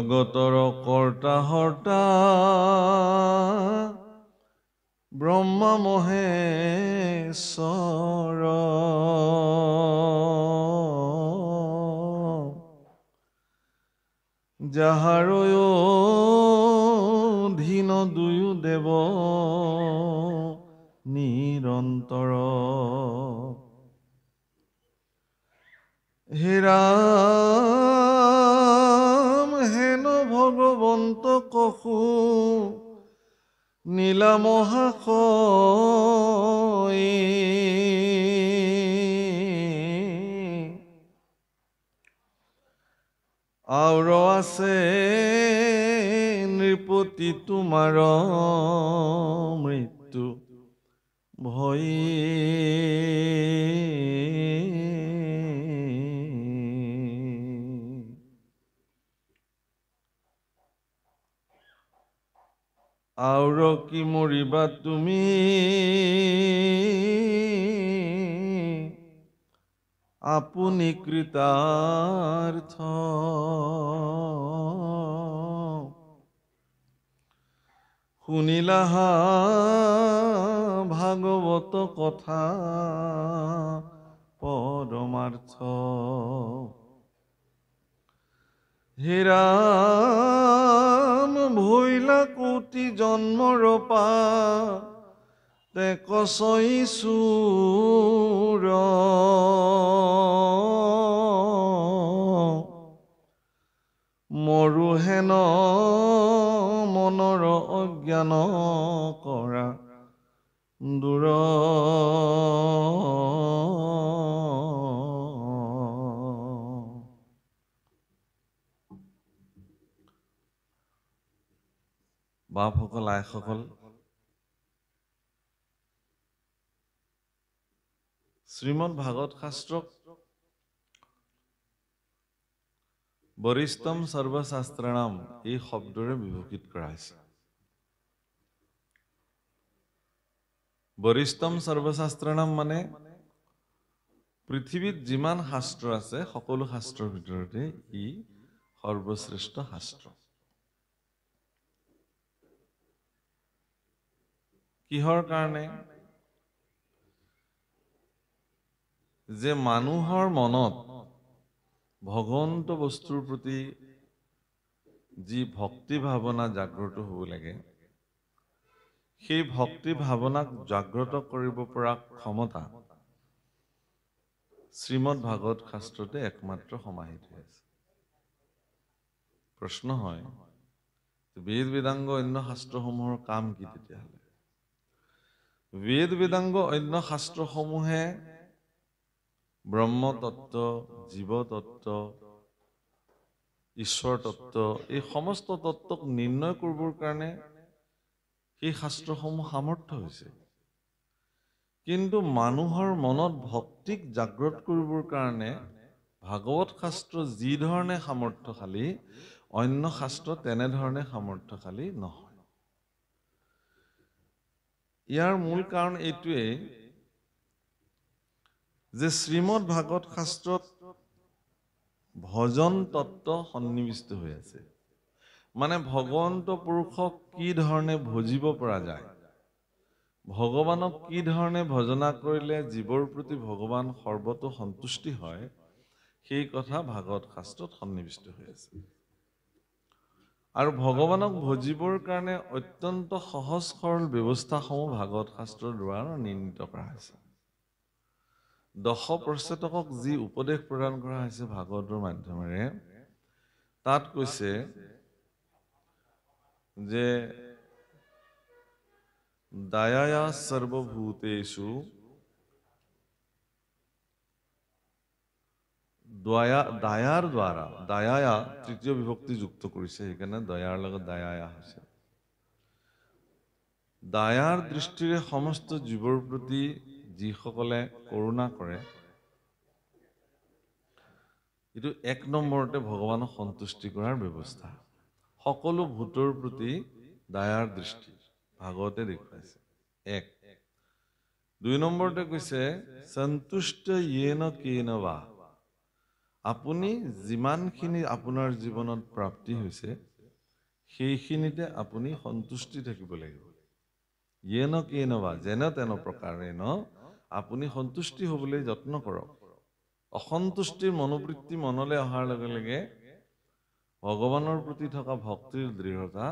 জগতৰ কৰ্তা হৰ্তা ব্ৰহ্মা মহেশ্বৰ যাহাৰ অধীন দুয়ো দেৱ নিৰন্তৰ হে ৰাম হেন ভগৱন্ত কহু নীলা মহাশয় আউৰ আছে নৃপতি তোমাৰ মৃত্যু ভয় আউৰ কি মৰিবা তুমি আপুনি কৃতাৰ্থ শুনিলাহা ভাগৱত কথা পৰমাৰ্থ হে ৰাম ভৈলা কোটি জন্মৰ পাতে কচইছুৰ মৰুহেন মনৰ অজ্ঞান কৰা দূৰ বাপসকল আইসকল শ্ৰীমদ ভাগৱত শাস্ত্ৰক বৰিষ্ঠম সৰ্বশাস্ত্ৰাণাম এই শব্দৰে বিভূষিত কৰা হৈছে। বৰিষ্ঠম সৰ্বশাস্ত্ৰাণাম মানে পৃথিৱীত যিমান শাস্ত্ৰ আছে সকলো শাস্ত্ৰৰ ভিতৰতে ই সৰ্বশ্ৰেষ্ঠ শাস্ত্ৰ। কিহৰ কাৰণে? যে মানুহৰ মনত ভগৱন্ত বস্তুৰ প্ৰতি যি ভক্তি ভাৱনা জাগ্ৰত হ'ব লাগে, সেই ভক্তি ভাৱনাক জাগ্ৰত কৰিব পৰা ক্ষমতা শ্ৰীমদ ভাগৱত শাস্ত্ৰতে একমাত্ৰ সমাহিত হৈ আছে। প্ৰশ্ন হয়, বেদ বেদাংগ অন্য শাস্ত্ৰসমূহৰ কাম কি তেতিয়াহ'লে? বেদ বেদাংগ অন্য শাস্ত্ৰসমূহে ব্ৰহ্মতত্ত্ব, জীৱতত্ত্ব, ঈশ্বৰ তত্ত্ব এই সমস্ত তত্ত্বক নিৰ্ণয় কৰিবৰ কাৰণে সেই শাস্ত্ৰসমূহ সামৰ্থ্য হৈছে। কিন্তু মানুহৰ মনত ভক্তিক জাগ্ৰত কৰিবৰ কাৰণে ভাগৱত শাস্ত্ৰ যি ধৰণে সামৰ্থ্যশালী, অন্য শাস্ত্ৰ তেনেধৰণে সামৰ্থ্যশালী নহয়। ইয়াৰ মূল কাৰণ এইটোৱেই যে শ্ৰীমদ ভাগৱত শাস্ত্ৰত ভজন তত্ত্ব সন্নিৱিষ্ট হৈ আছে। মানে ভগৱন্ত পুৰুষক কি ধৰণে ভজিব পৰা যায়, ভগৱানক কি ধৰণে ভজনা কৰিলে জীৱৰ প্ৰতি ভগৱান সৰ্বতো সন্তুষ্টি হয়, সেই কথা ভাগৱত শাস্ত্ৰত সন্নিৱিষ্ট হৈ আছে। আৰু ভগৱানক ভজিবৰ কাৰণে অত্যন্ত সহজ সৰল ব্যৱস্থাসমূহ ভাগৱত শাস্ত্ৰৰ দ্বাৰা নিৰ্ণীত কৰা হৈছে। দশ প্ৰচেতকক যি উপদেশ প্ৰদান কৰা হৈছে ভাগৱতৰ মাধ্যমেৰে, তাত কৈছে যে দয়ায়া সৰ্বভূতেষু দয়াৰ দ্বাৰা, দয়ায়া তৃতীয় বিভক্তি যুক্ত কৰিছে, সেইকাৰণে দয়াৰ লগত দয়ায়া হৈছে। দয়াৰ দৃষ্টিৰে সমস্ত জীৱৰ প্ৰতি যিসকলে কৰোণা কৰে, এইটো এক নম্বৰতে ভগৱানক সন্তুষ্টি কৰাৰ ব্যৱস্থা। সকলো ভূতৰ প্ৰতি দয়াৰ দৃষ্টি ভাগৱতে দেখুৱাইছে। এক। দুই নম্বৰতে কৈছে সন্তুষ্ট য়েন কেন वा, আপুনি যিমানখিনি আপোনাৰ জীৱনত প্ৰাপ্তি হৈছে সেইখিনিতে আপুনি সন্তুষ্টি থাকিব লাগিব য়েন কেনবা যেন তেন প্ৰকাৰেণ আপুনি সন্তুষ্টি হ'বলৈ যত্ন কৰক অসন্তুষ্টিৰ মনোবৃত্তি মনলৈ অহাৰ লগে লগে ভগৱানৰ প্ৰতি থকা ভক্তিৰ দৃঢ়তা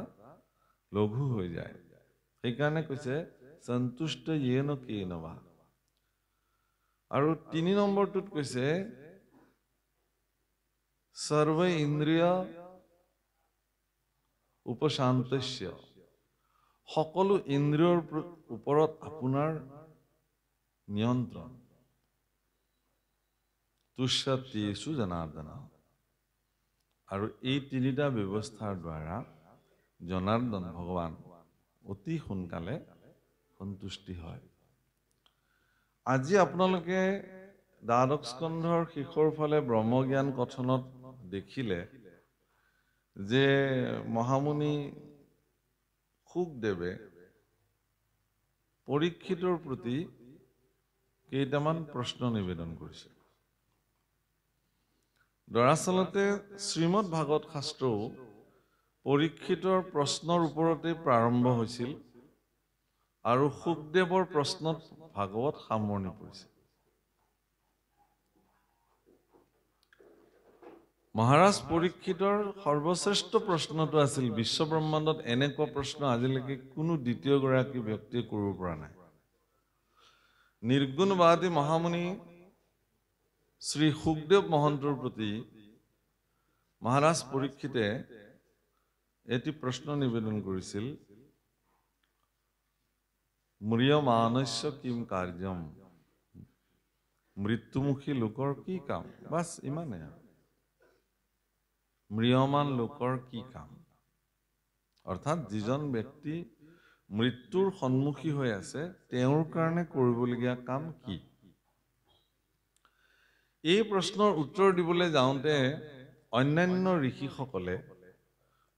লঘু হৈ যায় সেইকাৰণে কৈছে সন্তুষ্ট য়েন কেনবা আৰু 3 নম্বৰটোত কৈছে সৰ্ব ইন্দ্ৰিয় উপশান্তস্য সকলো ইন্দ্ৰিয়ৰ ওপৰত আপোনাৰ নিয়ন্ত্ৰণ তুষ্যতেষু জনাৰ্দন আৰু এই তিনিটা ব্যৱস্থাৰ দ্বাৰা জনাৰ্দন ভগৱান অতি সোনকালে সন্তুষ্টি হয় আজি আপোনালোকে দ্বাদশ স্কন্ধৰ শেষৰ ফালে ব্ৰহ্মজ্ঞান কথনত দেখিলে যে মহামুনি শুকদেৱে পৰীক্ষিতৰ প্ৰতি কেইটামান প্ৰশ্ন নিবেদন কৰিছে দৰাচলতে শ্ৰীমদ ভাগৱত শাস্ত্ৰও পৰীক্ষিতৰ প্ৰশ্নৰ ওপৰতে প্ৰাৰম্ভ হৈছিল আৰু শুকদেৱৰ প্ৰশ্নত ভাগৱত সামৰণি পৰিছে মহাৰাজ পৰীক্ষিতৰ সৰ্বশ্ৰেষ্ঠ প্ৰশ্নটো আছিল বিশ্বব্ৰহ্মাণ্ডত এনেকুৱা প্ৰশ্ন আজিলৈকে কোনো দ্বিতীয়গৰাকী ব্যক্তিয়ে কৰিব পৰা নাই নিৰ্গুণবাদী মহামুনি শ্ৰী শুকদেৱ মহন্তৰ প্ৰতি মহাৰাজ পৰীক্ষিতে এটি প্ৰশ্ন নিবেদন কৰিছিল ম্ৰিয়মাণস্য কিম কাৰ্যম মৃত্যুমুখী লোকৰ কি কাম বাস ইমানে ম্ৰিয়মান লোকৰ কি কাম অৰ্থাৎ যিজন ব্যক্তি মৃত্যুৰ সন্মুখী হৈ আছে তেওঁৰ কাৰণে কৰিবলগীয়া কাম কি এই প্ৰশ্নৰ উত্তৰ দিবলৈ যাওঁতে অন্যান্য ঋষিসকলে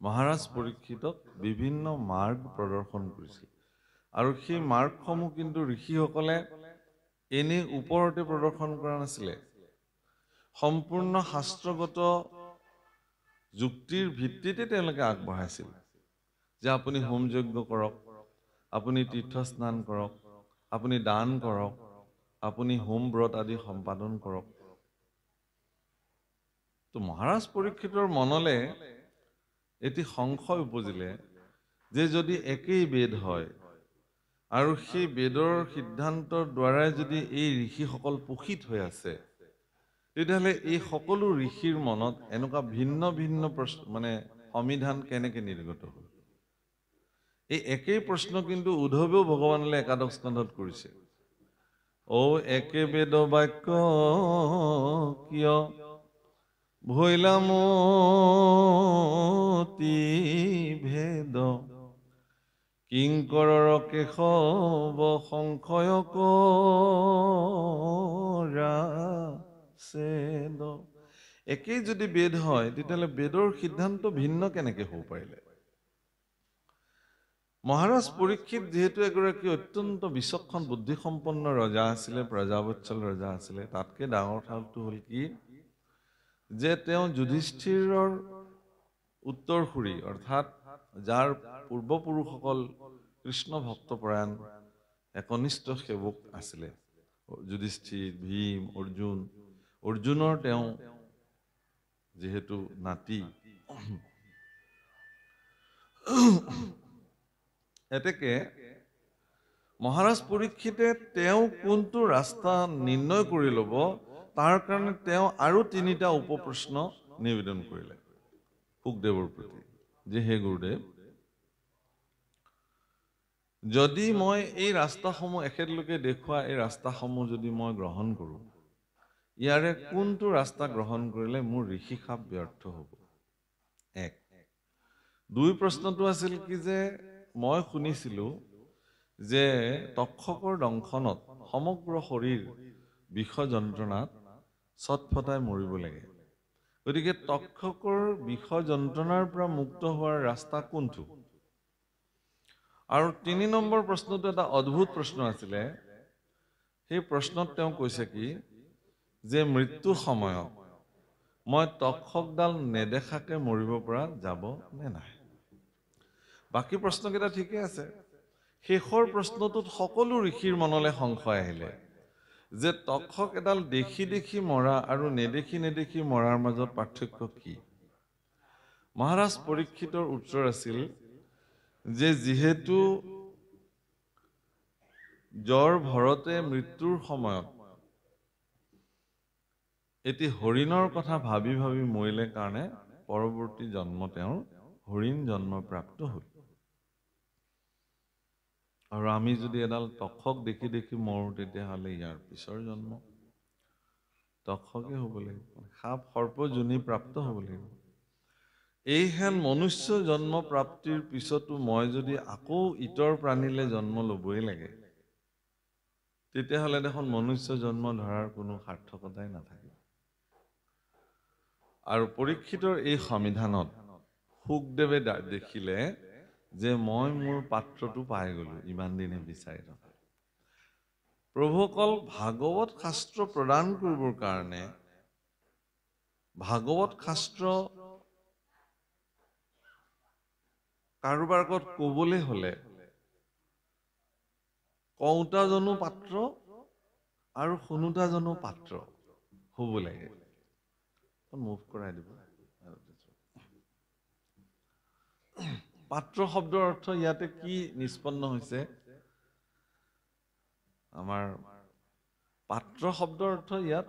মহাৰাজ পৰীক্ষিতক বিভিন্ন মাৰ্গ প্ৰদৰ্শন কৰিছিল আৰু সেই মাৰ্গসমূহ কিন্তু ঋষিসকলে এনে ওপৰতে প্ৰদৰ্শন কৰা নাছিলে সম্পূৰ্ণ শাস্ত্ৰগত যুক্তিৰ ভিত্তিতে তেওঁলোকে আগবঢ়াইছিল যে আপুনি হোম যজ্ঞ কৰক আপুনি তীৰ্থ স্নান কৰক আপুনি দান কৰক আপুনি হোম ব্ৰত আদি সম্পাদন কৰক তো মহাৰাজ পৰীক্ষিতৰ মনলে এটি সংশয় উপজিলে যে যদি একেই বেদ হয় আৰু সেই বেদৰ সিদ্ধান্তৰ দ্বাৰাই যদি এই ঋষিসকল পোষিত হৈ আছে তেতিয়াহ'লে এই সকলো ঋষিৰ মনত এনেকুৱা ভিন্ন ভিন্ন মানে সমিধান কেনেকৈ নিৰ্গত হ'ল এই একেই প্ৰশ্ন কিন্তু উদ্ধৱেও ভগৱানলৈ একাদশ স্কন্ধত কৰিছে ও একে বেদ বাক্য কিয় ভৈলামতি ভেদ কিংকৰৰ কেশৱ সংশয় কৰাছেদ একেই যদি বেদ হয় তেতিয়াহ'লে বেদৰ সিদ্ধান্ত ভিন্ন কেনেকৈ হ'ব পাৰিলে মহাৰাজ পৰীক্ষিত যেহেতু এগৰাকী অত্যন্ত বিচক্ষণ বুদ্ধিসম্পন্ন ৰজা আছিলে প্ৰজাবৎসল ৰজা আছিলে তাতকে ডাঙৰ কথাটো হ'ল কি যে তেওঁ যুধিষ্ঠিৰৰ উত্তৰসূৰী অৰ্থাৎ যাৰ পূৰ্বপুৰুষসকল কৃষ্ণ ভক্তপৰায়ণ একনিষ্ঠ সেৱক আছিলে যুধিষ্ঠিৰ ভীম অৰ্জুনৰ তেওঁ যেহেতু নাতি এতেকে মহাৰাজ পৰীক্ষিতে তেওঁ কোনটো ৰাস্তা নিৰ্ণয় কৰি ল'ব তাৰ কাৰণে তেওঁ আৰু 3টা উপপ্ৰশ্ন নিবেদন কৰিলে শুকদেৱৰ প্ৰতি যে হে গুৰুদেৱ যদি মই এই ৰাস্তাসমূহ এখেতলোকে দেখুওৱা এই ৰাস্তাসমূহ যদি মই গ্ৰহণ কৰোঁ ইয়াৰে কোনটো ৰাস্তা গ্ৰহণ কৰিলে মোৰ ঋষি সাপ ব্যৰ্থ হ'ব 1 2 প্ৰশ্নটো আছিল কি যে মই শুনিছিলোঁ যে তক্ষকৰ দংশনত সমগ্ৰ শৰীৰ বিষ যন্ত্ৰণাত ছটফটাই মৰিব লাগে গতিকে তক্ষকৰ বিষ যন্ত্ৰণাৰ পৰা মুক্ত হোৱাৰ ৰাস্তা কোনটো আৰু 3 নম্বৰ প্ৰশ্নটো এটা অদ্ভুত প্ৰশ্ন আছিলে সেই প্ৰশ্নত তেওঁ কৈছে কি যে মৃত্যু সময়ত মই তক্ষকডাল নেদেখাকে মৰিব পৰা যাব নে নাই? বাকী প্ৰশ্নকেইটা ঠিকে আছে। শেষৰ প্ৰশ্নটোত সকলো ঋষিৰ মনলৈ সংশয় আহিলে যে তক্ষক এডাল দেখি দেখি মৰা আৰু নেদেখি নেদেখি মৰাৰ মাজত পাৰ্থক্য কি? মহাৰাজ পৰীক্ষিতৰ উত্তৰ আছিল যে যিহেতু জ্বৰ ভৰতে মৃত্যুৰ সময়ত এটি হৰিণৰ কথা ভাবি ভাবি মৰিলে কাৰণে পৰৱৰ্তী জন্ম তেওঁৰ হৰিণ জন্ম প্ৰাপ্ত হ'ল। আৰু আমি যদি এডাল তক্ষক দেখি দেখি মৰো তেতিয়াহ'লে ইয়াৰ পিছৰ জন্ম তক্ষকে হ'ব লাগিব, সাপ সৰ্প যোনি প্ৰাপ্ত হ'ব লাগিব। এইহেন মনুষ্য জন্ম প্ৰাপ্তিৰ পিছতো মই যদি আকৌ ইতৰ প্ৰাণীলৈ জন্ম ল'বই লাগে, তেতিয়াহ'লে দেখোন মনুষ্য জন্ম ধৰাৰ কোনো সাৰ্থকতাই নাথাকে। আৰু পৰীক্ষিতৰ এই সমিধানত শুকদেৱে দেখিলে যে মই মোৰ পাত্ৰটো পাই গলো ইমান দিনে বিচাৰি থকা। প্ৰভুসকল ভাগৱত শাস্ত্ৰ প্ৰদান কৰিবৰ কাৰণে ভাগৱত শাস্ত্ৰ কাৰোবাৰ আগত ক'বলৈ হ'লে কওঁতাজনো পাত্ৰ আৰু শুনোতাজনো পাত্ৰ হ'ব লাগে। মুভ কৰাই দিব। পাত্ৰ শব্দৰ অৰ্থ ইয়াতে কি নিষ্পন্ন হৈছে? আমাৰ পাত্ৰ শব্দৰ অৰ্থ ইয়াত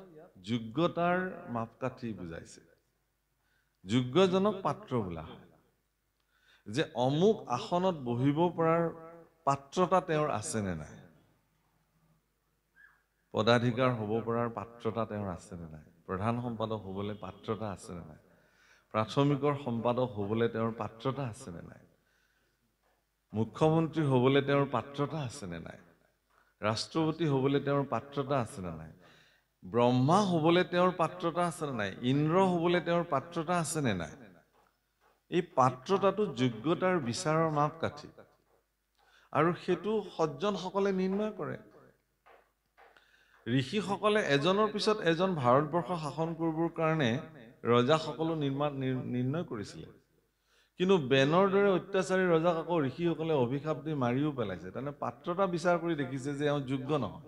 যোগ্যতাৰ মাপকাঠি বুজাইছে। যোগ্যজনক পাত্ৰ বোলা হয়। যে অমুক আসনত বহিব পৰাৰ পাত্ৰতা তেওঁৰ আছে নে নাই, পদাধিকাৰ হ'ব পৰাৰ পাত্ৰতা তেওঁৰ আছে নে নাই, প্ৰধান সম্পাদক হ'বলৈ পাত্ৰতা আছে নে নাই, প্ৰাথমিকৰ সম্পাদক হ'বলৈ তেওঁৰ পাত্ৰতা আছে নে নাই, মুখ্যমন্ত্ৰী হ'বলৈ তেওঁৰ পাত্ৰতা আছে নে নাই, ৰাষ্ট্ৰপতি হ'বলৈ তেওঁৰ পাত্ৰতা আছে নে নাই, ব্ৰহ্মা হ'বলৈ তেওঁৰ পাত্ৰতা আছে নে নাই, ইন্দ্ৰ হ'বলৈ তেওঁৰ পাত্ৰতা আছে নে নাই। এই পাত্ৰতাটো যোগ্যতাৰ বিচাৰৰ মাপকাঠি আৰু সেইটো সজ্জনসকলে নিৰ্ণয় কৰে। ঋষিসকলে এজনৰ পিছত এজন ভাৰতবৰ্ষ শাসন কৰিবৰ কাৰণে ৰজাসকলো নিৰ্ণয় কৰিছিলে। কিন্তু বেনৰ দৰে অত্যাচাৰী ৰজাক আকৌ ঋষিসকলে অভিশাপ দি মাৰিও পেলাইছে। তাৰমানে পাত্ৰতা বিচাৰ কৰি দেখিছে যে এওঁ যোগ্য নহয়।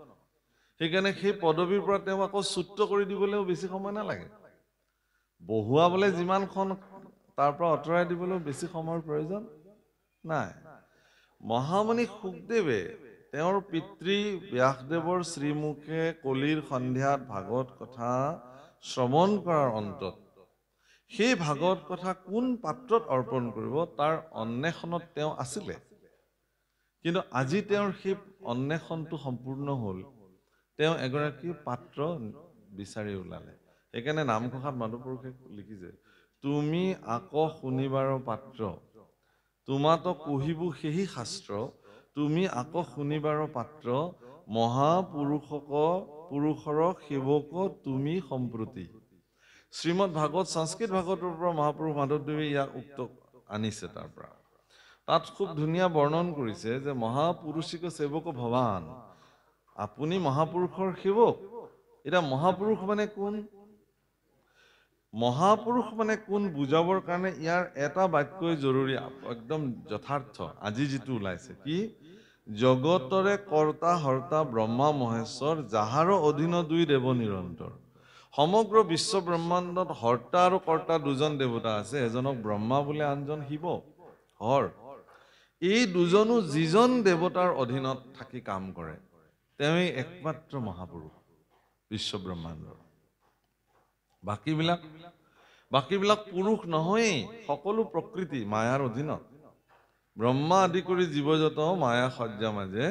সেইকাৰণে সেই পদবীৰ পৰা তেওঁ আকৌ চ্যুত কৰি দিবলৈও বেছি সময় নালাগে। বহুৱাবলৈ যিমানখন তাৰ পৰা আঁতৰাই দিবলৈও বেছি সময়ৰ প্ৰয়োজন নাই। মহামুনি শুকদেৱে তেওঁৰ পিতৃ ব্যাসদেৱৰ শ্ৰীমুখে কলিৰ সন্ধিয়াত ভাগৱত কথা শ্ৰৱণ কৰাৰ অন্তত সেই ভাগৱত কথা কোন পাত্ৰত অৰ্পণ কৰিব তাৰ অন্বেষণত তেওঁ আছিলে। কিন্তু আজি তেওঁৰ সেই অন্বেষণটো সম্পূৰ্ণ হ'ল। তেওঁ এগৰাকী পাত্ৰ বিচাৰি ওলালে। সেইকাৰণে নামঘোষাত মাধৱপুৰুষে লিখিছে, তুমি আকৌ শুনিবাৰ পাত্ৰ, তোমাতো কহিবু সেহি শাস্ত্ৰ, তুমি আকৌ শুনিবাৰ পাত্ৰ, মহাপুৰুষৰ সেৱক তুমি সম্প্ৰতি। শ্ৰীমদ ভাগৱত সংস্কৃত ভাগৱতৰ পৰা মহাপুৰুষ মাধৱদেৱে ইয়াক উক্ত আনিছে। তাৰ পৰা তাত খুব ধুনীয়া বৰ্ণন কৰিছে যে মহাপুৰুষিক সেৱক ভৱান, আপুনি মহাপুৰুষৰ সেৱক। এতিয়া মহাপুৰুষ মানে কোন? মহাপুৰুষ মানে কোন বুজাবৰ কাৰণে ইয়াৰ এটা বাক্যই জৰুৰী, একদম যথাৰ্থ। আজি যিটো ওলাইছে কি, জগতৰে কৰ্তা হৰ্তা ব্ৰহ্মা মহেশ্বৰ, যাহাৰো অধীন দুই দেৱ নিৰন্তৰ। সমগ্ৰ বিশ্ব ব্ৰহ্মাণ্ডত হৰ্তা আৰু কৰ্তা দুজন দেৱতা আছে, এজনক ব্ৰহ্মা বোলে, আনজন শিৱ হৰ। এই দুজনো যিজন দেৱতাৰ অধীনত থাকি কাম কৰে তেওঁই একমাত্ৰ মহাপুৰুষ বিশ্ব ব্ৰহ্মাণ্ডৰ। বাকীবিলাক পুৰুষ নহয়েই, সকলো প্ৰকৃতি মায়াৰ অধীনত। ব্ৰহ্মা আদি কৰি জীৱজত মায়া সজ্জা মাজে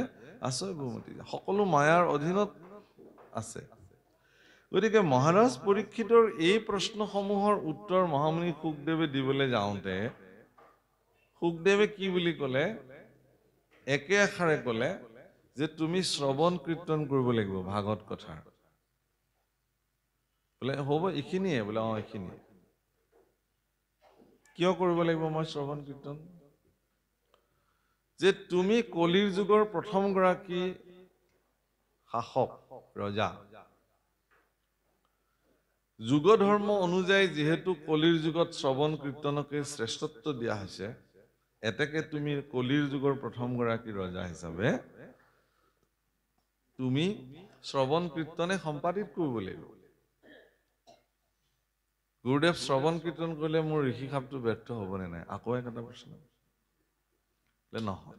আছয় ভূমতি, সকলো মায়াৰ অধীনত আছে। গতিকে মহাৰাজ পৰীক্ষিতৰ এই প্ৰশ্নসমূহৰ উত্তৰ মহামুনি শুকদেৱে দিবলৈ যাওঁতে শুকদেৱে কি বুলি ক'লে? একে আখাৰে ক'লে যে তুমি শ্ৰৱণ কীৰ্তন কৰিব লাগিব ভাগৱত কথাৰ। বোলে হ'ব এইখিনিয়ে? বোলে অ এইখিনিয়ে। কিয় কৰিব লাগিব মই শ্ৰৱণ কীৰ্তন? যে তুমি কলিৰ যুগৰ প্ৰথম গৰাকী শাসক ৰজা, যুগ ধৰ্ম অনুযায়ী যিহেতু কলিৰ যুগত শ্ৰৱণ কীৰ্তনকে শ্ৰেষ্ঠত্ব দিয়া হৈছে, এতেকে তুমি কলিৰ যুগৰ প্ৰথম গৰাকী ৰজা হিচাপে তুমি শ্ৰৱণ কীৰ্তনে সম্পাদিত কৰিব লাগিব। গুৰুদেৱ শ্ৰৱণ কীৰ্তন কৰিলে মোৰ ঋষি খাপটো ব্যৰ্থ হ'বনে নাই? আকৌ এটা প্ৰশ্ন। নহয়,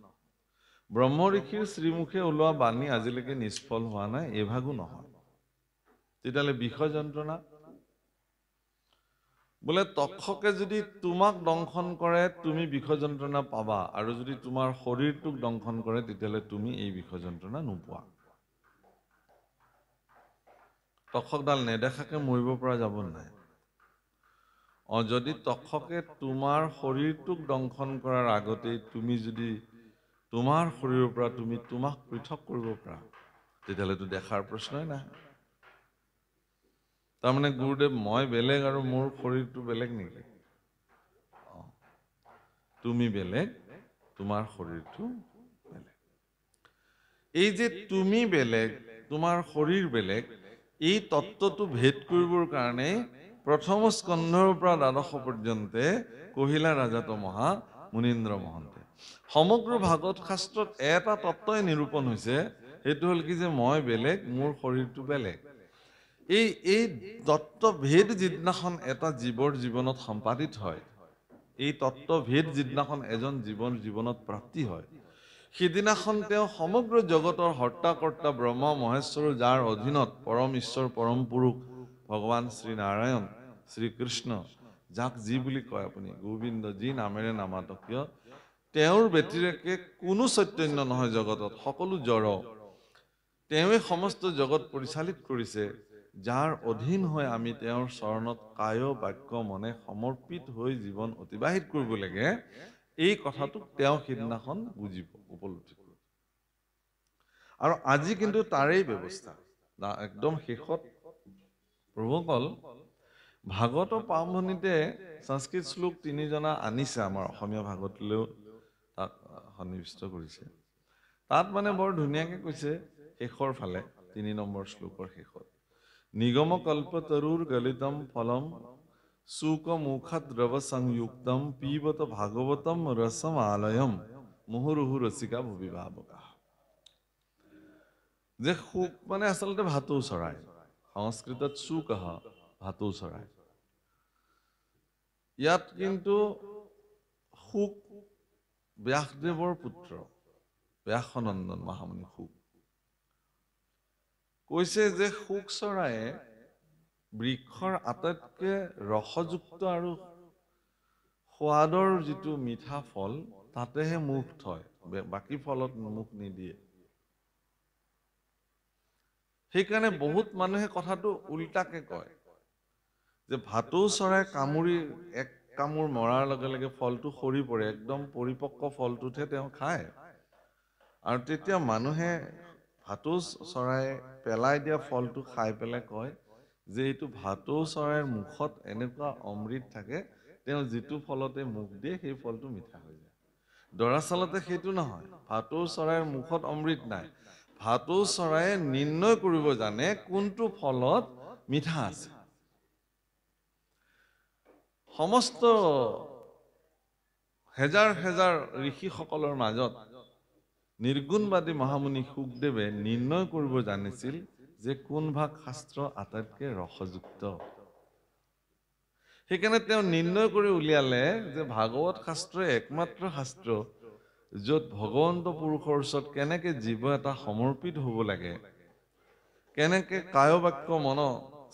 ব্ৰহ্ম ঋষিৰ শ্ৰীমুখে ওলোৱা বাণী আজিলৈকে নিষ্ফল হোৱা নাই, এভাগো নহয়। তেতিয়াহ'লে বিষয় যন্ত্ৰণা বোলে তক্ষকে যদি তোমাক দংশন কৰে তুমি বিষয় যন্ত্ৰণা পাবা, আৰু যদি তোমাৰ শৰীৰটোক দংশন কৰে তেতিয়াহ'লে তুমি এই বিষয় যন্ত্ৰণা নোপোৱা। তক্ষকডাল নেদেখাকে মৰিব পৰা যাব নাই? যদি তক্ষকে তোমাৰ শৰীৰটোক দংশন কৰাৰ আগতেই তুমি যদি তোমাৰ শৰীৰৰ পৰা তুমি তোমাক পৃথক কৰিব পাৰা, তেতিয়াহ'লেতো দেখাৰ প্ৰশ্নই নাই। তাৰমানে গুৰুদেৱ মই বেলেগ আৰু মোৰ শৰীৰটো বেলেগ নেকি? তুমি বেলেগ, তোমাৰ শৰীৰটো বেলেগ। এই যে তুমি বেলেগ, তোমাৰ শৰীৰ বেলেগ, এই তত্ত্বটো ভেদ কৰিবৰ কাৰণে প্ৰথম স্কন্ধৰ পৰা দ্বাদশ পৰ্যন্তে কহিলা ৰাজাত মহা মুনীন্দ্ৰ মহন্তে সমগ্ৰ ভাগৱত শাস্ত্ৰত এটা তত্ত্বই নিৰূপণ হৈছে, সেইটো হ'ল কি যে মই বেলেগ, মোৰ শৰীৰটো বেলেগ। এই তত্ত্বভেদ যিদিনাখন এটা জীৱৰ জীৱনত সম্পাদিত হয়, এই তত্ত্বভেদ যিদিনাখন এজন জীৱনত প্ৰাপ্তি হয়, সিদিনাখন তেওঁ সমগ্ৰ জগতৰ হৰ্তা কৰ্তা ব্ৰহ্ম মহেশ্বৰ, যাৰ অধীনত পৰম ঈশ্বৰ পৰম পুৰুষ ভগৱান শ্ৰী নাৰায়ণ শ্ৰীকৃষ্ণ, যাক যি বুলি কয় আপুনি গোবিন্দ, যি নামেৰে নামাত কিয়, তেওঁৰ ব্যতিৰেকে কোনো চৈতন্য নহয় জগতত, সকলো জড়। তেওঁৱে সমস্ত জগত পৰিচালিত কৰিছে, যাৰ অধীন হৈ আমি তেওঁৰ চৰণত কায় বাক্য মনে সমৰ্পিত হৈ জীৱন অতিবাহিত কৰিব লাগে। এই কথাটোক তেওঁ সিদিনাখন বুজিব, উপলব্ধি কৰিব। আৰু আজি কিন্তু তাৰেই ব্যৱস্থা একদম শেষত প্ৰভুসকল ভাগৱত প্ৰাৰম্ভণিতে সংস্কৃত শ্লোক 3 জনা আনিছে, আমাৰ অসমীয়া ভাগৱতলৈও তাক সন্নিৱিষ্ট কৰিছে। তাত মানে বৰ ধুনীয়াকে কৈছে শেষৰ ফালে 3 নম্বৰ শ্লোকৰ শেষত, নিগম কল্পতৰুৰ গলিতম ফলম সুক মুখত দ্ৰৱ সংযুক্তম পিবত ভাগৱতম ৰসম আলয়ম মুহুৰুহু ৰসিকা ভুবিভাৱকা। যে সুক মানে আচলতে ভাটৌ চৰাই, সংস্কৃতত সুকহ ভাটৌ চৰাই। ইয়াত কিন্তু সুক ব্যাসদেৱৰ পুত্ৰ, ব্যাসনন্দন মহামুনি সুক কৈছে যে সুক চৰায়ে বৃক্ষৰ আটাইতকৈ ৰসযুক্ত আৰু সোৱাদৰ যিটো মিঠা ফল তাতেহে মুখ থয়, বাকী ফলত মুখ নিদিয়ে। সেইকাৰণে বহুত মানুহে কথাটো উল্টাকে কয় যে ভাটৌ চৰাই কামুৰি এক কামোৰ মৰাৰ লগে লগে ফলটো সৰি পৰে, একদম পৰিপক্ক ফলটোতহে তেওঁ খায়। আৰু তেতিয়া মানুহে ভাটৌ চৰাই পেলাই দিয়া ফলটো খাই পেলাই কয় যে এইটো ভাটৌ চৰাইৰ মুখত এনেকুৱা অমৃত থাকে, তেওঁ যিটো ফলতে মুখ দিয়ে সেই ফলটো মিঠা হৈ যায়। দৰাচলতে সেইটো নহয়, ভাটৌ চৰাইৰ মুখত অমৃত নাই। ভাটৌ চৰায়ে নিৰ্ণয় কৰিব জানে কোনটো ফলত মিঠা আছে। সমস্ত হেজাৰ হেজাৰ ঋষিসকলৰ মাজত নিৰ্গুণবাদী মহামুনি শুকদেৱে নিৰ্ণয় কৰিব জানিছিল যে কোন ভাগ শাস্ত্ৰ আটাইতকৈ ৰসযুক্ত। সেইকাৰণে তেওঁ নিৰ্ণয় কৰি উলিয়ালে যে ভাগৱত শাস্ত্ৰই একমাত্ৰ শাস্ত্ৰ য'ত ভগৱন্ত পুৰুষৰ ওচৰত কেনেকে জীৱ এটা সমৰ্পিত হ'ব লাগে, কেনেকে কায় বাক্য মন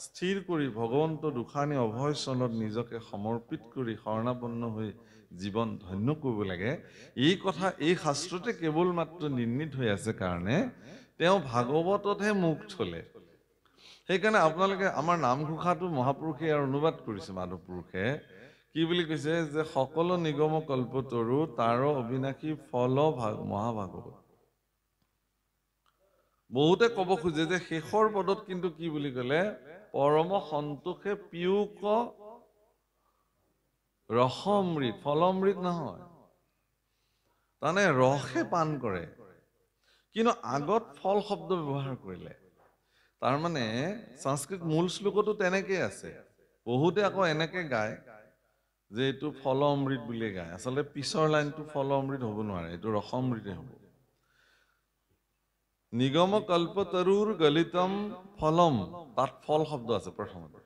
স্থিৰ কৰি ভগৱন্ত দুখানি অভয় চৰণত নিজকে সমৰ্পিত কৰি শৰণাপন্ন হৈ জীৱন ধন্য কৰিব লাগে, এই কথা এই শাস্ত্ৰতে কেৱল মাত্ৰ নিৰ্ণিত হৈ আছে কাৰণে তেওঁ ভাগৱততহে মুখ থলে। সেইকাৰণে আপোনালোকে আমাৰ নামঘোষাটো মহাপুৰুষে ইয়াৰ অনুবাদ কৰিছে, মাধৱ পুৰুষে কি বুলি কৈছে যে সকলো নিগম কল্পতৰু তাৰ অবিনাশী ফল মহাভাগৱত। বহুতে ক'ব খোজে যে শেষৰ পদত কিন্তু কি বুলি ক'লে, পৰম সন্তোষে পিয়ুক ৰসমৃত, ফলমৃত নহয়, তাৰমানে ৰসে পান কৰে, কিন্তু আগত ফল শব্দ ব্যৱহাৰ কৰিলে। তাৰ মানে সংস্কৃত মূল শ্লোকতো তেনেকৈ আছে বহুতে আকৌ এনেকৈ গায় যে এইটো ফল অমৃত বুলি গায় আচলতে পিছৰ লাইনটো ফল অমৃত হ'ব নোৱাৰে এইটো ৰস অমৃতে হ'ব নিগম কল্পতৰুৰ গলিতম ফলম তাত ফল শব্দ আছে প্ৰথমতে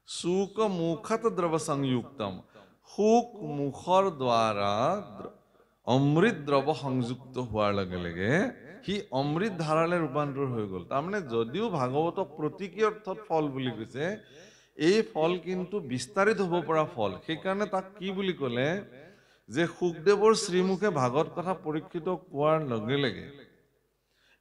সুক মুখত দ্ৰৱ সংযুক্তম সুক মুখৰ দ্বাৰা অমৃত দ্ৰৱ সংযুক্ত হোৱাৰ লগে লগে সি অমৃত ধাৰালে ৰূপান্তৰ হৈ গ'ল তাৰমানে যদিও ভাগৱতক প্ৰতীকী অৰ্থত ফল বুলি কৈছে এই ফল কিন্তু বিস্তাৰিত হ'ব পৰা ফল সেইকাৰণে তাক কি বুলি ক'লে যে সুখদেৱৰ শ্ৰীমুখে ভাগৱত কথা পৰীক্ষিত কোৱাৰ লগে লগে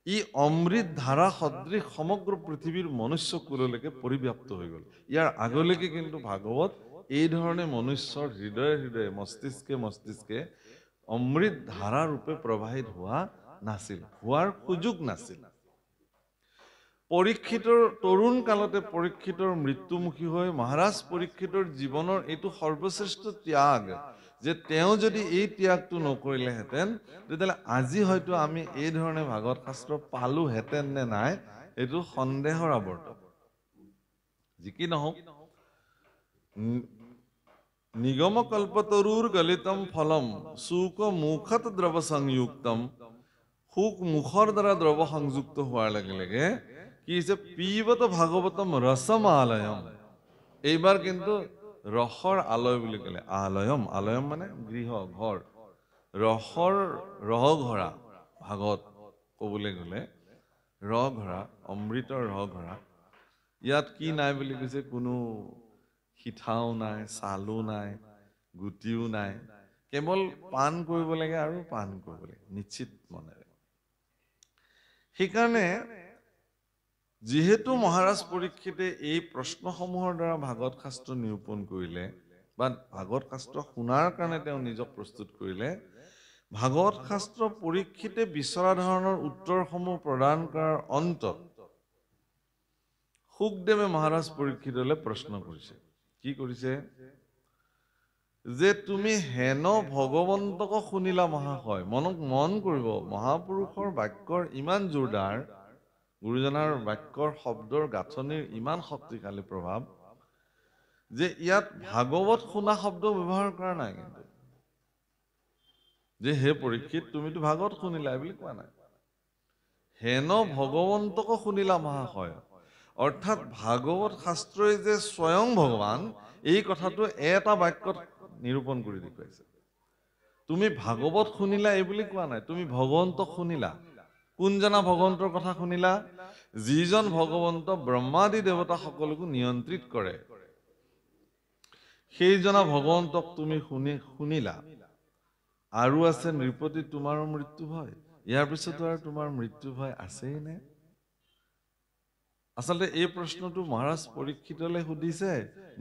ই অমৃত ধাৰা সদৃশ সমগ্ৰ পৃথিৱীৰ মনুষ্যকুললৈকে পৰিব্যাপ্ত হৈ গ'ল ইয়াৰ আগলৈকে কিন্তু ভাগৱত এই ধৰণে মনুষ্যৰ হৃদয়ে হৃদয়ে মস্তিষ্কে মস্তিষ্কে অমৃত ধাৰা ৰূপে প্ৰবাহিত হোৱা নাছিল হোৱাৰ সুযোগ নাছিল পৰীক্ষিতৰ তৰুণ কালতে পৰীক্ষিতৰ মৃত্যুমুখী হৈ মহাৰাজ পৰীক্ষিতৰ জীৱনৰ এইটো সৰ্বশ্ৰেষ্ঠ ত্যাগ যে তেওঁ যদি এই ত্যাগটো নকৰিলেহেঁতেন তেতিয়াহ'লে আজি হয়তো আমি এই ধৰণে ভাগৱত শাস্ত্ৰ পালোহেঁতেন নে নাই এইটো সন্দেহৰ আৱৰ্ত যি কি নহওক নিগম কল্পতৰুৰ গলিতম ফলম সুক মুখত দ্ৰৱ সংযুক্তম সুক মুখৰ দ্বাৰা দ্ৰৱ সংযুক্ত হোৱাৰ লগে লগে কি হৈছে পিবত ভাগৱতম ৰসম আলয়ম এইবাৰ কিন্তু ৰসৰ আলয় বুলি ক'লে আলয়ম আলয়ম মানে গৃহ ঘৰ ৰসৰ ৰহ ঘৰা ভাগৱত ক'বলৈ গ'লে ৰহ ঘৰা অমৃতৰ ৰহ ঘৰা ইয়াত কি নাই বুলি কৈছে কোনো সিঠাও নাই ছালো নাই গুটিও নাই কেৱল পান কৰিব লাগে আৰু পান কৰিব লাগে নিশ্চিত মনেৰে সেইকাৰণে যিহেতু মহাৰাজ পৰীক্ষিতে এই প্ৰশ্নসমূহৰ দ্বাৰা ভাগৱত শাস্ত্ৰ নিৰূপণ কৰিলে বা ভাগৱত শাস্ত্ৰ শুনাৰ কাৰণে তেওঁ নিজক প্ৰস্তুত কৰিলে ভাগৱত শাস্ত্ৰ পৰীক্ষিতে বিচৰা ধৰণৰ উত্তৰসমূহ প্ৰদান কৰাৰ অন্তত সুখদেৱে মহাৰাজ পৰীক্ষিতলৈ প্ৰশ্ন কৰিছে কি কৰিছে যে তুমি হেন ভগৱন্তক শুনিলা মহাশয় মন কৰিব মহাপুৰুষৰ বাক্যৰ ইমান জোৰদাৰ গুৰুজনাৰ বাক্যৰ শব্দৰ গাঁথনিৰ ইমান শক্তিশালী প্ৰভাৱ যে ইয়াত ভাগৱত শুনা শব্দ ব্যৱহাৰ কৰা নাই কিন্তু যে হে পৰীক্ষিত তুমিতো ভাগৱত শুনিলা বুলি কোৱা নাই হেন ভগৱন্তক শুনিলা মহাশয় অৰ্থাৎ ভাগৱত শাস্ত্ৰই যে স্বয়ং ভগৱান এই কথাটো এটা বাক্যত নিৰূপণ কৰি দেখুৱাইছে তুমি ভাগৱত শুনিলা এই বুলি কোৱা নাই তুমি ভগৱন্তক শুনিলা কোনজনা ভগৱন্তৰ কথা শুনিলা যিজন ভগৱন্ত ব্ৰহ্মাদি দেৱতা সকলকো নিয়ন্ত্ৰিত কৰে সেইজনা ভগৱন্তক তুমি শুনিলা আৰু আছে নৃপতি তোমাৰো মৃত্যু ভয় ইয়াৰ পিছতো আৰু তোমাৰ মৃত্যু ভয় আছেই নে আচলতে এই প্ৰশ্নটো মহাৰাজ পৰীক্ষিতলৈ সুধিছে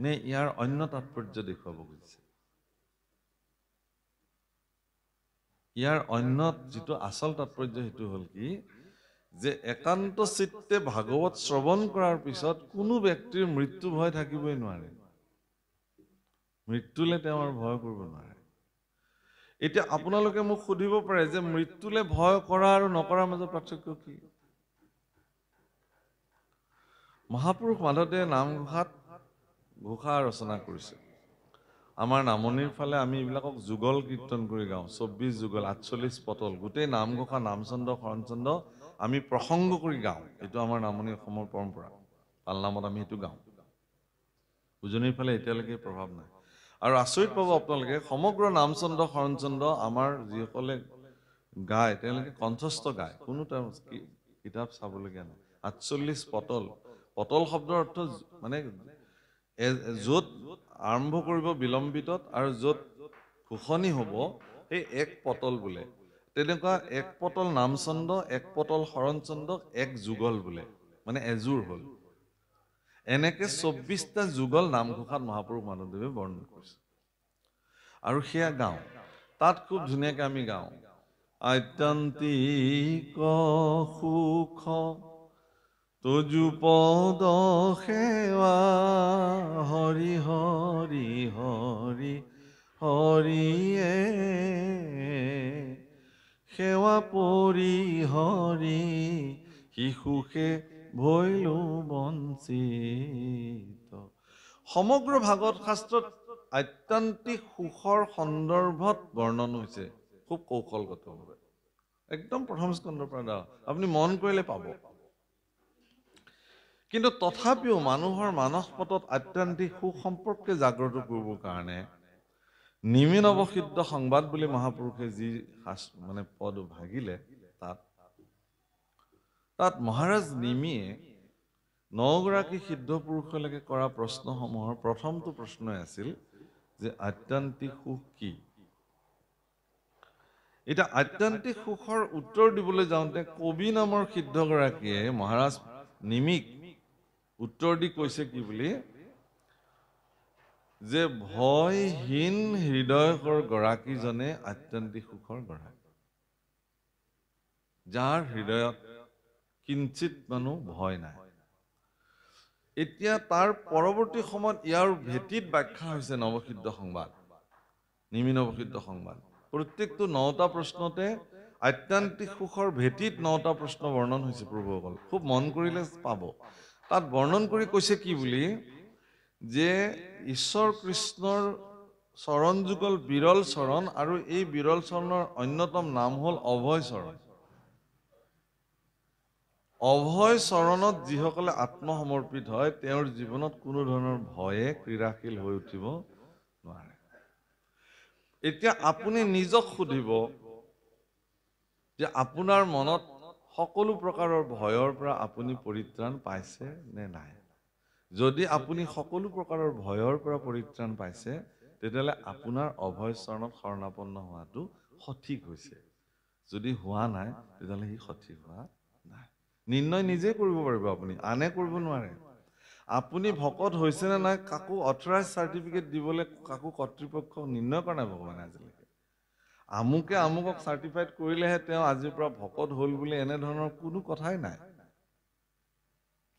নে ইয়াৰ অন্য তাৎপৰ্য দেখুৱাব খুজিছে ইয়াৰ অন্য যিটো আচল তাৎপৰ্য সেইটো হ'ল কি যে একান্ত চিত্তে ভাগৱত শ্ৰৱণ কৰাৰ পিছত কোনো ব্যক্তিৰ মৃত্যু ভয় থাকিবই নোৱাৰে মৃত্যুলে তেওঁ আৰু ভয় কৰিব নোৱাৰে এতিয়া আপোনালোকে মোক সুধিব পাৰে যে মৃত্যুলে ভয় কৰা আৰু নকৰাৰ মাজত পাৰ্থক্য কি মহাপুৰুষ মাধৱদেৱে নামঘোষা ৰচনা কৰিছে আমাৰ নামনিৰ ফালে আমি এইবিলাকক যুগল কীৰ্তন কৰি গাওঁ 24 যুগল 48 পটল গোটেই নামঘোষা নামচন্দ শৰণচন্দ আমি প্ৰসংগ কৰি গাওঁ এইটো আমাৰ নামনি অসমৰ পৰম্পৰা পালনামত আমি এইটো গাওঁ উজনিৰ ফালে এতিয়ালৈকে প্ৰভাৱ নাই আৰু আচৰিত পাব আপোনালোকে সমগ্ৰ নামচন্দ শৰণচন্দ আমাৰ যিসকলে গায় তেওঁলোকে কণ্ঠস্থ গায় কোনো কিতাপ চাবলগীয়া নাই 48 পটল পটল শব্দৰ অৰ্থ মানে য'ত আৰম্ভ কৰিব বিলম্বিতত আৰু য'ত ঘোষণি হ'ব সেই এক পটল বোলে তেনেকুৱা এক পটল নামচন্দ এক পটল শৰণচন্দ এক যুগল বোলে মানে এযোৰ হ'ল এনেকে 24টা যুগল নামঘোষাত মহাপুৰুষ মাধৱদেৱে বৰ্ণনা কৰিছে আৰু সেয়া গাওঁ তাত খুব ধুনীয়াকৈ আমি গাওঁ আত্যন্তিক সুখ তজু পদ সেৱা হৰি হৰি হৰি হৰিয়ে সেৱা পৰি হৰি শিশুষে ভৈলো বঞ্চিত। সমগ্ৰ ভাগৱত শাস্ত্ৰত আত্যন্তিক সুখৰ সন্দৰ্ভত বৰ্ণন হৈছে খুব কৌশলগতভাৱে, একদম প্ৰথম স্কন্ধৰ পৰা আপুনি মন কৰিলে পাব। কিন্তু তথাপিও মানুহৰ মানসপটত আত্যন্তিক সুখ সম্পৰ্কে জাগ্ৰত কৰিবৰ কাৰণে নিমি নৱসিদ্ধ সংবাদ বুলি মহাপুৰুষে যি মানে পদ ভাগিলে, তাত মহাৰাজ নিমিয়ে 9 গৰাকী সিদ্ধ পুৰুষলৈকে কৰা প্ৰশ্নসমূহৰ প্ৰথমটো প্ৰশ্নই আছিল যে আত্যন্তিক সুখ কি? এটা আত্যন্তিক সুখৰ উত্তৰ দিবলৈ যাওঁতে কবি নামৰ সিদ্ধগৰাকীয়ে মহাৰাজ নিমিক উত্তৰ দি কৈছে কি বুলি, যে ভয়হীন হৃদয়ৰ গৰাকীজনে আত্যন্তিক সুখৰ গৰাকী, যাৰ হৃদয়ত কিঞ্চিত মানুহ ভয় নাই। এতিয়া তাৰ পৰৱৰ্তী সময়ত ইয়াৰ ভেটিত ব্যাখ্যা হৈছে নৱসিদ্ধ সংবাদ, নিমি নৱসিদ্ধ সংবাদ। প্ৰত্যেকটো 9টা প্ৰশ্নতে আত্যন্তিক সুখৰ ভেটিত 9টা প্ৰশ্ন বৰ্ণন হৈছে প্ৰভুসকল, খুব মন কৰিলে পাব। তাত বৰ্ণন কৰি কৈছে কি বুলি, যে ঈশ্বৰ কৃষ্ণৰ চৰণ যুগল বিৰল চৰণ, আৰু এই বিৰল চৰণৰ অন্যতম নাম হ'ল অভয় চৰণ। অভয় চৰণত যিসকলে আত্মসমৰ্পিত হয় তেওঁৰ জীৱনত কোনো ধৰণৰ ভয়ে ক্ৰীড়াশীল হৈ উঠিব নোৱাৰে। এতিয়া আপুনি নিজক সুধিব যে আপোনাৰ মনত সকলো প্ৰকাৰৰ ভয়ৰ পৰা আপুনি পৰিত্ৰাণ পাইছে নে নাই? যদি আপুনি সকলো প্ৰকাৰৰ ভয়ৰ পৰা পৰিত্ৰাণ পাইছে, তেতিয়াহ'লে আপোনাৰ অভয় চৰণত শৰণাপন্ন হোৱাটো সঠিক হৈছে। যদি হোৱা নাই, তেতিয়াহ'লে সি সঠিক হোৱা নাই। নিৰ্ণয় নিজে কৰিব পাৰিব, আপুনি আনে কৰিব নোৱাৰে। আপুনি ভকত হৈছে নে নাই কাকো অথৰাইজ চাৰ্টিফিকেট দিবলৈ কাকো কৰ্তৃপক্ষক নিৰ্ণয় কৰা নাই ভগৱানে আজিলৈকে। আমুকে আমুকক চাৰ্টিফাইড কৰিলেহে তেওঁ আজিৰ পৰা ভকত হ'ল বুলি এনেধৰণৰ কোনো কথাই নাই।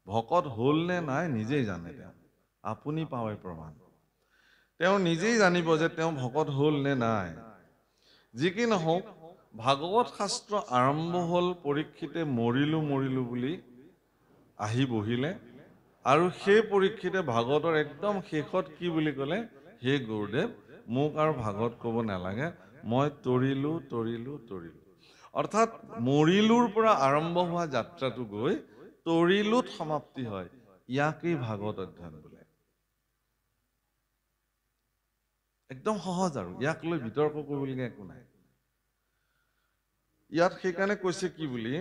ভকত হ'ল নে নাই নিজেই জানে তেওঁ, আপুনি পাৱে প্ৰমাণ। তেওঁ নিজেই জানিব যে তেওঁ ভকত হ'ল নে নাই। যি কি নহওক, ভাগৱত শাস্ত্ৰ আৰম্ভ হ'ল পৰীক্ষিতে মৰিলো মৰিলো বুলি আহি বহিলে, আৰু সেই পৰীক্ষিতে ভাগৱতৰ একদম শেষত কি বুলি ক'লে, হে গুৰুদেৱ মোক আৰু ভাগৱত ক'ব নালাগে, মই তৰিলো তৰিলো তৰিলো। অৰ্থাৎ মৰিলোৰ পৰা আৰম্ভ হোৱা যাত্ৰাটো গৈ তৰিলোত সমাপ্তি হয়। ইয়াকেই ভাগৱত অধ্যয়ন বোলে। একদম সহজ, আৰু ইয়াক লৈ বিতৰ্ক কৰিবলগীয়া একো নাই। ইয়াত সেইকাৰণে কৈছে কি বুলি,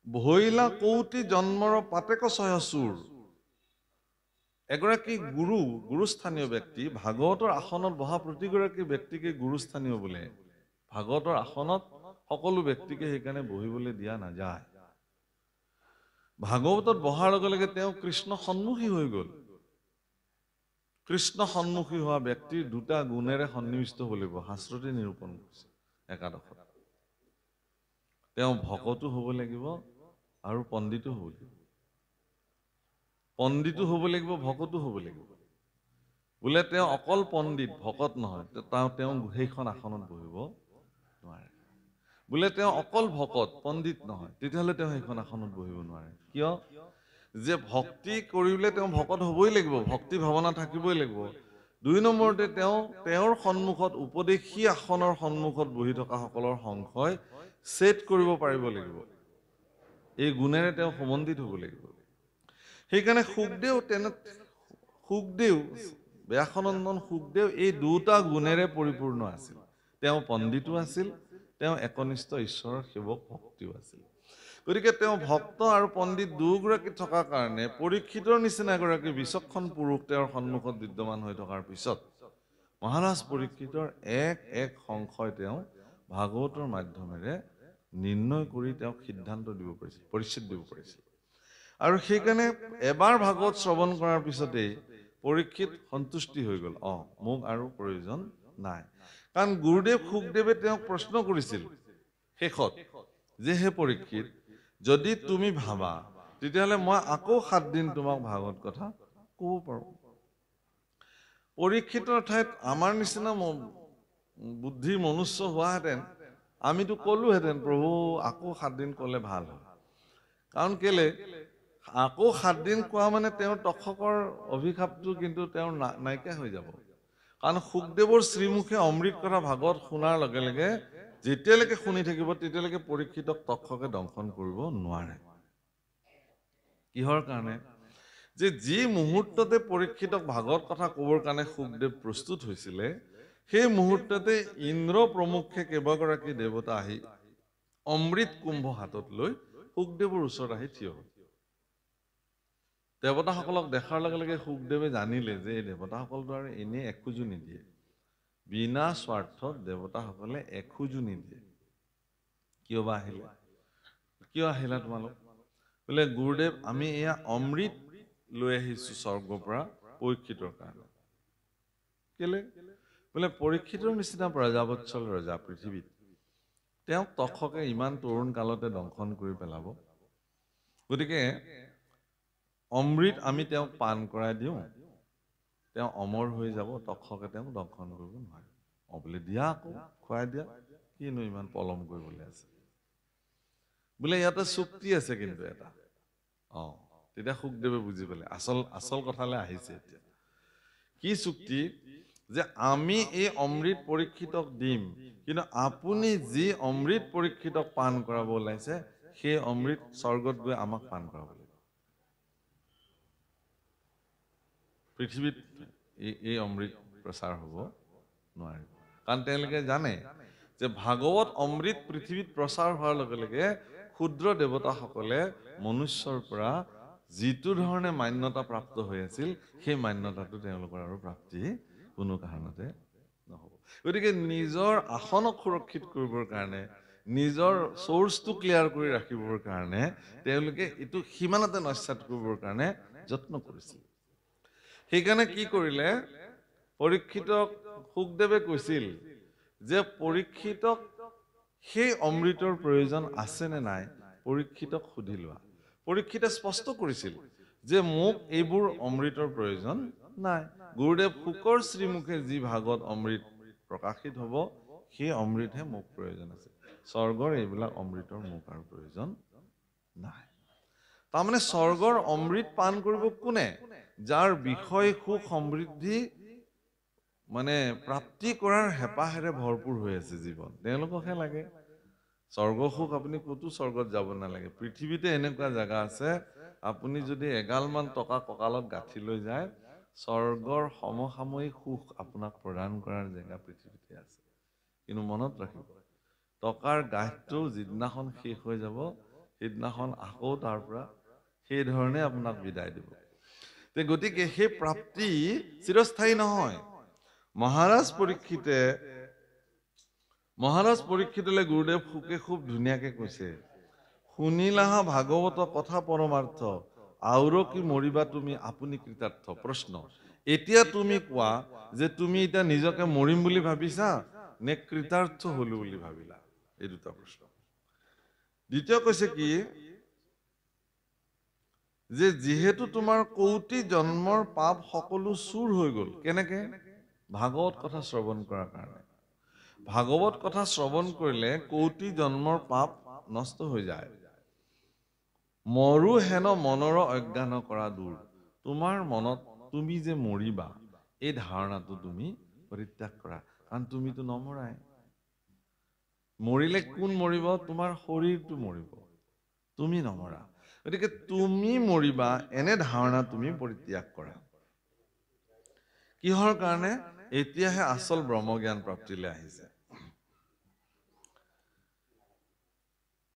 ভৈলা কৌটি জন্মৰ পাতেক ছয় চুৰ। এগৰাকী গুৰুস্থানীয় ব্যক্তি, ভাগৱতৰ আসনত বহা প্ৰতিগৰাকী ব্যক্তিকে গুৰুস্থানীয় বোলে। ভাগৱতৰ আসনত সকলো ব্যক্তিকে সেইকাৰণে বহিবলৈ দিয়া নাযায়। ভাগৱতত বহাৰ লগে লগে তেওঁ কৃষ্ণ সন্মুখী হৈ গ'ল। কৃষ্ণ সন্মুখী হোৱা ব্যক্তিৰ 2টা গুণেৰে সন্নিবিষ্ট হ'ব লাগিব, শাস্ত্ৰতে নিৰূপণ কৰিছে একাদশত। তেওঁ ভকতো হ'ব লাগিব আৰু পণ্ডিতো হ'ব লাগিব। পণ্ডিতো হ'ব লাগিব, ভকতো হ'ব লাগিব। বোলে তেওঁ অকল পণ্ডিত ভকত নহয়, তেওঁ সেইখন আসনত বহিব নোৱাৰে। বোলে তেওঁ অকল ভকত পণ্ডিত নহয়, তেতিয়াহ'লে তেওঁ সেইখন আসনত বহিব নোৱাৰে। কিয়? যে ভক্তি কৰিলে তেওঁ ভকত হ'বই লাগিব, ভক্তি ভাৱনা থাকিবই লাগিব। 2 নম্বৰতে তেওঁৰ সন্মুখত উপদেশী আসনৰ সন্মুখত বহি থকা সকলৰ সংশয় ছেট কৰিব পাৰিব লাগিব। এই গুণেৰে তেওঁ সমন্বিত হ'ব লাগিব। সেইকাৰণে সুখদেৱ ব্যাসনন্দন সুখদেৱ এই 2টা গুণেৰে পৰিপূৰ্ণ আছিল। তেওঁ পণ্ডিতো আছিল, তেওঁ একনিষ্ঠ ঈশ্বৰৰ সেৱক ভক্তিও আছিল। গতিকে তেওঁ ভক্ত আৰু পণ্ডিত দুয়োগৰাকী থকাৰ কাৰণে পৰীক্ষিতৰ নিচিনা এগৰাকী বিচক্ষণ পুৰুষ তেওঁৰ সন্মুখত বিদ্যমান হৈ থকাৰ পিছত মহাৰাজ পৰীক্ষিতৰ এক সংশয় তেওঁ ভাগৱতৰ মাধ্যমেৰে নিৰ্ণয় কৰি তেওঁক সিদ্ধান্ত দিব পাৰিছিল, পৰিচ্ছেদ দিব পাৰিছিল। আৰু সেইকাৰণে এবাৰ ভাগৱত শ্ৰৱণ কৰাৰ পিছতেই পৰীক্ষিত সন্তুষ্টি হৈ গ'ল, মোক আৰু প্ৰয়োজন নাই। কাৰণ গুৰুদেৱ সুখদেৱে তেওঁক প্ৰশ্ন কৰিছিল শেষত, যে হে পৰীক্ষিত, যদি তুমি ভাবা তেতিয়াহ'লে মই আকৌ 7 দিন তোমাক ভাগৱত কথা ক'ব পাৰোঁ। পৰীক্ষিতৰ ঠাইত আমাৰ নিচিনা বুদ্ধিৰ মনুষ্য হোৱাহেঁতেন আমিতো ক'লোহেঁতেন, প্ৰভু আকৌ 7 দিন ক'লে ভাল হয়। কাৰণ কেলে আকৌ 7 দিন খোৱা মানে তেওঁৰ তক্ষকৰ অভিশাপটো কিন্তু তেওঁৰ নাইকিয়া হৈ যাব। কাৰণ সুখদেৱৰ শ্ৰীমুখে অমৃত কথা ভাগৱত শুনাৰ লগে লগে যেতিয়ালৈকে শুনি থাকিব তেতিয়ালৈকে পৰীক্ষিতক তক্ষকে দংশন কৰিব নোৱাৰে। কিহৰ কাৰণে? যে যি মুহূৰ্ততে পৰীক্ষিতক ভাগৱত কথা ক'বৰ কাৰণে সুখদেৱ প্ৰস্তুত হৈছিলে, সেই মুহূৰ্ততে ইন্দ্ৰ প্ৰমুখ্যে কেইবাগৰাকী দেৱতা আহি অমৃত কুম্ভ হাতত লৈ সুখদেৱৰ ওচৰত আহি থিয় হ'ল। দেৱতাসকলক দেখাৰ লগে লগে সুখদেৱে জানিলে যে এই দেৱতাসকলটো আৰু এনেই এখোজো নিদিয়ে। বিনা স্বাৰ্থত দেৱতাসকলে এখোজো নিদিয়ে। কিয় বা আহিলে? কিয় আহিলা তোমালোক? বোলে গুৰুদেৱ আমি এয়া অমৃত লৈ আহিছো স্বৰ্গৰ পৰা পৰীক্ষিতৰ কাৰণে। কেলে? বোলে পৰীক্ষিতৰ নিচিনা প্ৰজাবৎসল ৰজা পৃথিৱীত তেওঁক তক্ষকে ইমান তৰুণ কালতে দংশন কৰি পেলাব। গতিকে অমৃত আমি তেওঁক পান কৰাই দিওঁ, তেওঁ অমৰ হৈ যাব, তক্ষকে তেওঁক দংশন কৰিব নোৱাৰে। বোলে দিয়া আকৌ খুৱাই দিয়া, কিনো ইমান পলম কৰিবলৈ আছে। বোলে ইয়াতে চুক্তি আছে কিন্তু এটা। তেতিয়া সুখদেৱে বুজি পালে আচল কথালৈ আহিছে এতিয়া। কি চুক্তি? যে আমি এই অমৃত পৰীক্ষিতক দিম, কিন্তু আপুনি যি অমৃত পৰীক্ষিতক পান কৰাব ওলাইছে সেই অমৃত স্বৰ্গত গৈ আমাক পান কৰাব লাগিব। পৃথিৱীত এই অমৃত প্ৰচাৰ হ'ব নোৱাৰিব। কাৰণ তেওঁলোকে জানে যে ভাগৱত অমৃত পৃথিৱীত প্ৰচাৰ হোৱাৰ লগে লগে ক্ষুদ্ৰ দেৱতাসকলে মনুষ্যৰ পৰা যিটো ধৰণে মান্যতা প্ৰাপ্ত হৈ আছিল সেই মান্যতাটো তেওঁলোকৰ আৰু প্ৰাপ্তি কোনো কাৰণতে নহ'ব। গতিকে নিজৰ আসনক সুৰক্ষিত কৰিবৰ কাৰণে, নিজৰ চ'ৰ্চটো ক্লিয়াৰ কৰি ৰাখিবৰ কাৰণে তেওঁলোকে এইটো সিমানতে নস্যাৎ কৰিবৰ কাৰণে যত্ন কৰিছিল। সেইকাৰণে কি কৰিলে? পৰীক্ষিতক সুখদেৱে কৈছিল যে পৰীক্ষিতক সেই অমৃতৰ প্ৰয়োজন আছে নে নাই পৰীক্ষিতক সুধি লোৱা। পৰীক্ষিতে স্পষ্ট কৰিছিল যে মোক এইবোৰ অমৃতৰ প্ৰয়োজন নাই। গুৰুদেৱ শুকৰ শ্ৰীমুখে যি ভাগৱত অমৃত প্ৰকাশিত হ'ব সেই অমৃতহে মোক প্ৰয়োজন আছে। স্বৰ্গৰ এইবিলাক অমৃতৰ মোক আৰু প্ৰয়োজন নাই। তাৰমানে স্বৰ্গৰ অমৃত পান কৰিব কোনে? যাৰ বিষয় সুখ সমৃদ্ধি মানে প্ৰাপ্তি কৰাৰ হেঁপাহেৰে ভৰপূৰ হৈ আছে জীৱন, তেওঁলোককহে লাগে। স্বৰ্গ সুখ আপুনি ক'তো স্বৰ্গত যাব নালাগে। পৃথিৱীতে এনেকুৱা জেগা আছে আপুনি যদি এগালমান টকা কঁকালত গাঁঠি লৈ যায়, স্বৰ্গৰ সমসাময়িক সুখ আপোনাক প্ৰদান কৰাৰ জেগা পৃথিৱীতে আছে। কিন্তু মনত ৰাখিব, টকাৰ গাঁঠটো যিদিনাখন শেষ হৈ যাব সেইদিনাখন আকৌ তাৰ পৰা সেই ধৰণে আপোনাক বিদায় দিব। গতিকে সেই প্ৰাপ্তি চিৰস্থায়ী নহয়। মহাৰাজ পৰীক্ষিতলৈ গুৰুদেৱ শুকে খুব ধুনীয়াকে কৈছে, শুনিলাহা ভাগৱত কথা পৰমাৰ্থ, আউৰ কি মৰিবা তুমি আপুনি কৃতাৰ্থ। প্ৰশ্ন, এতিয়া তুমি কোৱা যে তুমি এতিয়া নিজকে মৰিম বুলি ভাবিছা নে কৃতাৰ্থ হলো বুলি ভাবিলা? এই দুটা প্ৰশ্ন। দ্বিতীয় কৈছে কি যে যিহেতু তোমাৰ কৌটি জন্মৰ পাপ সকলো চূৰ হৈ গ'ল। কেনেকে? ভাগৱত কথা শ্ৰৱণ কৰাৰ কাৰণে। ভাগৱত কথা শ্ৰৱণ কৰিলে কৌটি জন্মৰ পাপ নষ্ট হৈ যায়। মৰো হেন মনৰ অজ্ঞান কৰা দূৰ। তোমাৰ মনত তুমি যে মৰিবা এই ধাৰণাটো তুমি পৰিত্যাগ কৰা। কাৰণ তুমিতো নমৰাই। মৰিলে কোন মৰিব? তোমাৰ শৰীৰটো মৰিব, তুমি নমৰা। গতিকে তুমি মৰিবা এনে ধাৰণা তুমি পৰিত্যাগ কৰা। কিহৰ কাৰণে? এতিয়াহে আচল ব্ৰহ্মজ্ঞান প্ৰাপ্তিলৈ আহিছে।